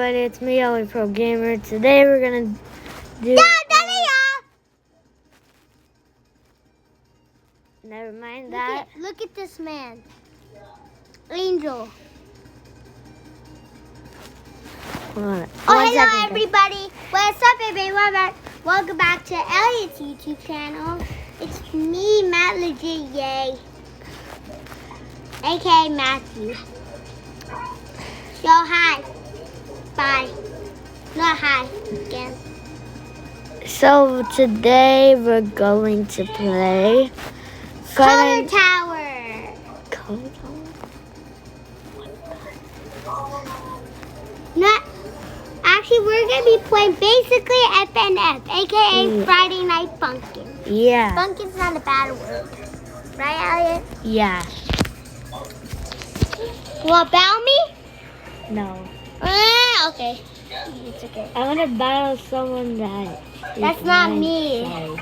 everybody, it's me, Ellie Pro Gamer. Today we're gonna do. Never mind that. Look at this man, Angel. Hello everybody. What's up, everybody? Welcome back to Elliot's YouTube channel. It's me, Matt Legit Yay, aka Matthew. Yo, hi. Bye. Not hi again. So today we're going to play Color Tower. Color Tower? Not actually, we're gonna be playing basically FNF, aka Friday Night Funkin'. Yeah. Funkin's not a bad word, right, Elliot? Yeah. You want to battle me? No. Okay. It's okay. I want to battle someone that. That's not me. Sorry.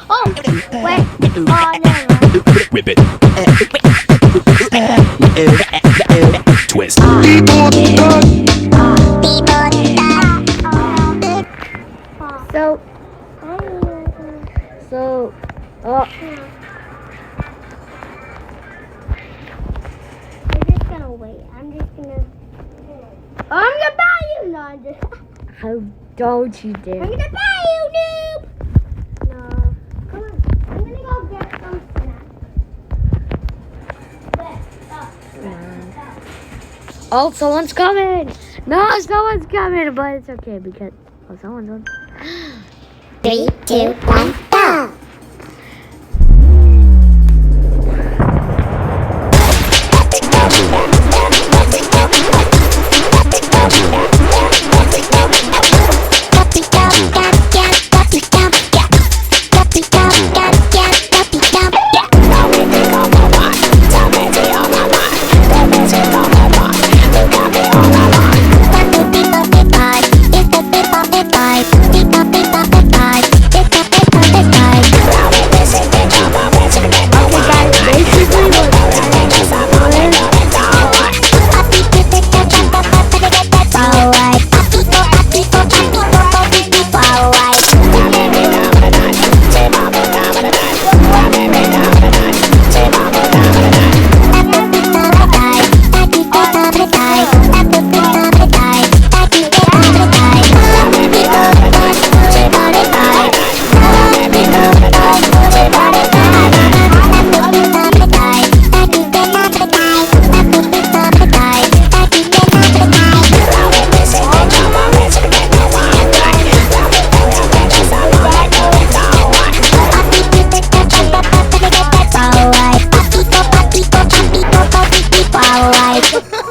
Oh, wait. Oh, never. Whip it. Twist. Oh. We're just gonna wait. I'm gonna buy you. No, I'm just. How don't you dare? I'm gonna buy you, noob. No. Come on. I'm gonna go get some snacks. Oh, someone's coming! No, someone's coming, but it's okay because someone's on. 3, 2, 1, go!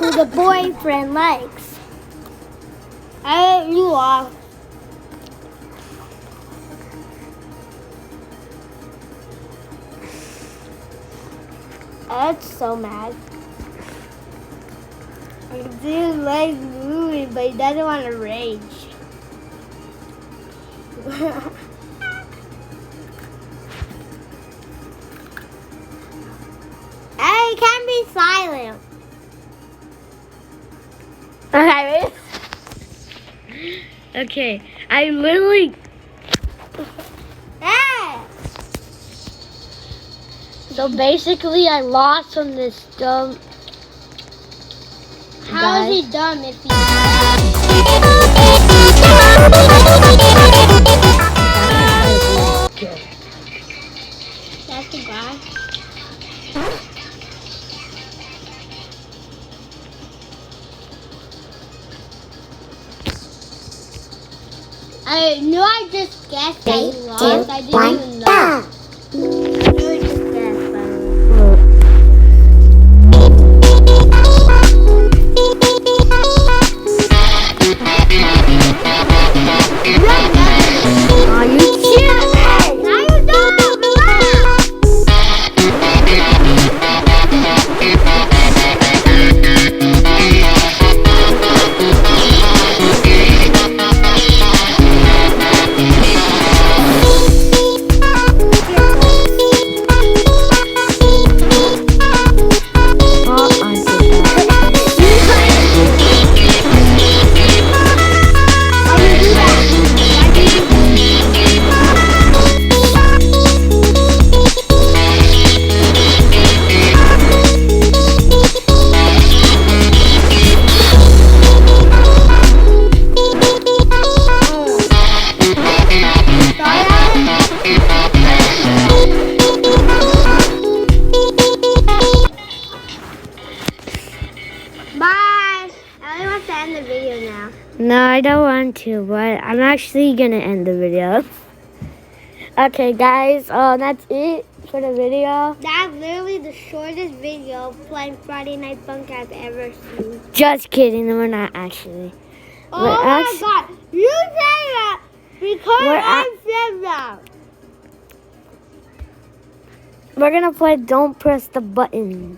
The boyfriend likes. You are. That's so mad. Dude likes moving, but he doesn't want to rage. Hey, can't be silent. Okay, I literally. Hey! So basically, I lost from this dumb. How is he dumb if he? That's the guy. I knew I just guessed that he lost. I didn't even know. I really just guessed, by the way. Are you kidding? Now you don't. Relax. Riley wants to end the video now. No, I don't want to, but I'm actually gonna end the video. Okay, guys, that's it for the video. That's literally the shortest video playing Friday Night Funk I've ever seen. Just kidding, we're not actually. Oh We're my act- god, you say that because We're I said that. We're gonna play Don't Press the Button.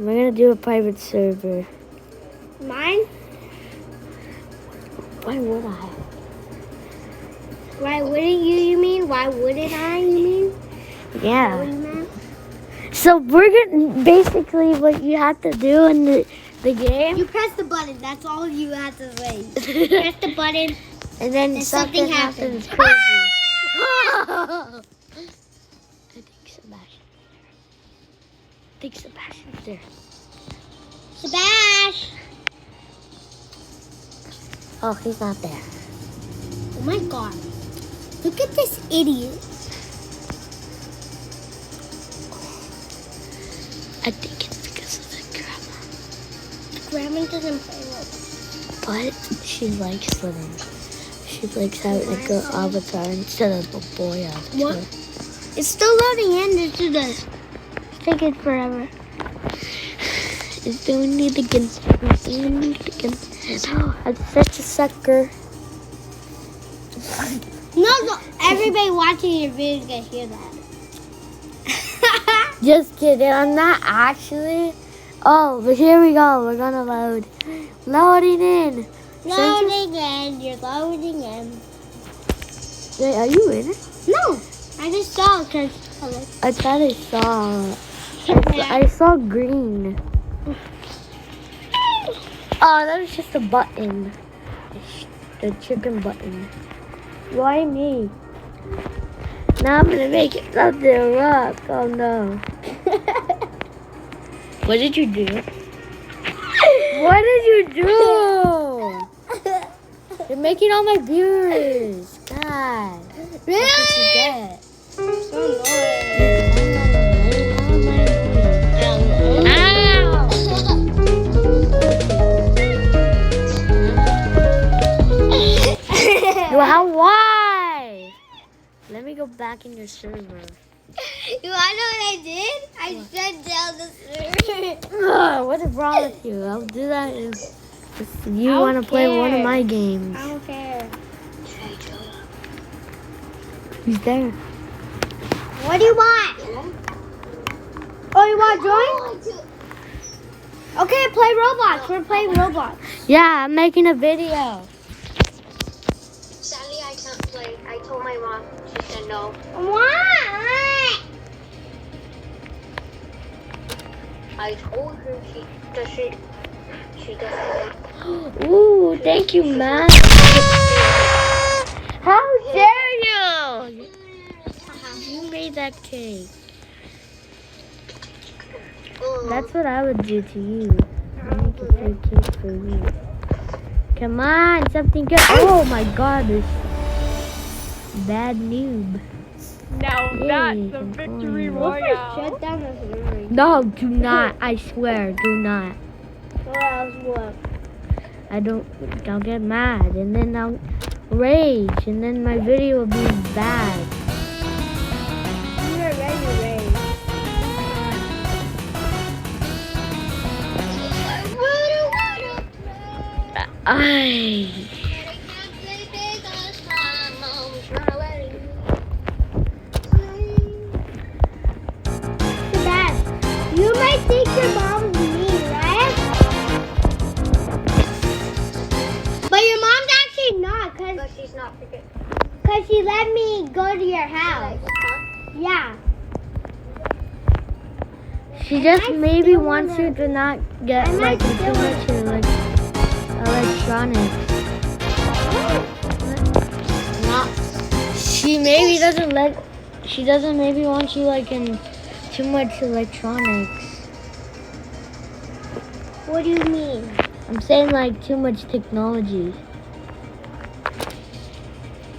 We're gonna do a private server. Mine? Why would I? Why wouldn't you mean? Why wouldn't I, you mean? Is that what Yeah. you meant? So we're gonna basically what you have to do in the game, You press the button, that's all you have to say. Press the button. and then and something something happens happens. crazy. I think Sebastian's there. Sebastian! Oh, he's not there. Oh my god. Look at this idiot. I think it's because of the grandma. Grandma doesn't play with. But she likes Slytherin. She likes having a girl avatar instead of a boy avatar. What? It's still loading in. It's taking forever. It's doing it again. It's doing it again. I'm such a sucker. No, everybody watching your video can hear that. Just kidding. I'm not actually. Oh, but here we go. We're gonna load. Loading in. Loading in. You're loading in. Wait, are you in it? No, I just saw because. I thought I saw. I saw green. Oh, that was just a button. The chicken button. Why me? Now I'm gonna make it something rock. Oh no. What did you do? What did you do? You're making all my viewers. God. Really? What did you get? So annoying. Well, why? Let me go back in your server. You wanna know what I did? I shut down the server. Ugh, what is wrong with you? I'll do that if you I don't want to play one of care. my games. I don't care. Who's there? What do you want? Oh, you want to join? Okay, play Roblox. We're playing Roblox. Yeah, I'm making a video. Sadly, I can't play. I told my mom. She said no. What? I told her she doesn't. Ooh, thank you, man. How dare you? You made that cake. That's what I would do to you. I make a fake cake for you. Come on, something good. Oh my god, this bad noob. Now Yay, that's a I'm victory fine. royale. Shut down the server. No, do not. I swear, do not. Or else what? I'll get mad and then I'll rage and then my video will be bad. You already raised. Sebastian, you might think your mom's mean, right? But your mom's actually not, But she's not forget. cause she let me go to your house. Yeah. She just I maybe still wants wanna- you to not get I like might too still much electronics. She maybe doesn't let. She doesn't maybe want you like in too much electronics. What do you mean? I'm saying like too much technology.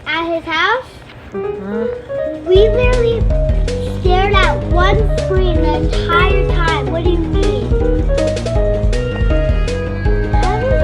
At his house? Huh? We literally stared at one screen the entire time. What do you mean? How does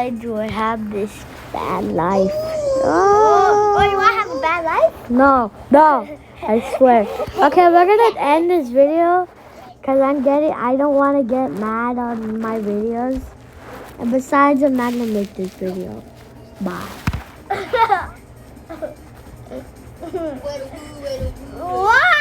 why do I have this bad life? Oh, you want to have a bad life? No, I swear. Okay, we're gonna end this video because I don't want to get mad on my videos. And besides, I'm not gonna make this video. Bye. What?